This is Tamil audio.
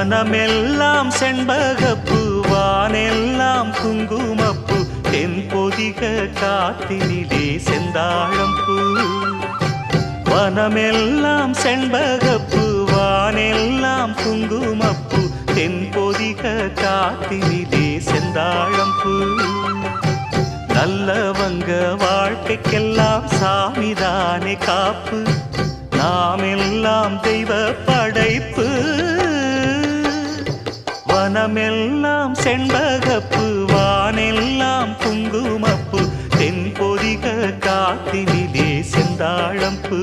வனமெல்லாம் செண்பகப்பூ வானெல்லாம் குங்குமப்பூ தென்பொதிக காத்தினிலே செந்தாழம்பூ வனமெல்லாம் செண்பகப்பூ வானெல்லாம் குங்குமப்பூ தென்பொதிக காத்தினிலே செந்தாழம்பூ நல்லவங்க வாழ்க்கைக்கெல்லாம் சாமிதானே காப்பு நாம் எல்லாம் தெய்வ படைப்பு வனமெல்லாம் செண்பகப்பூ வானெல்லாம் குங்குமப்பூ தென்பொதிக காத்தினிலே செந்தாழம்பூ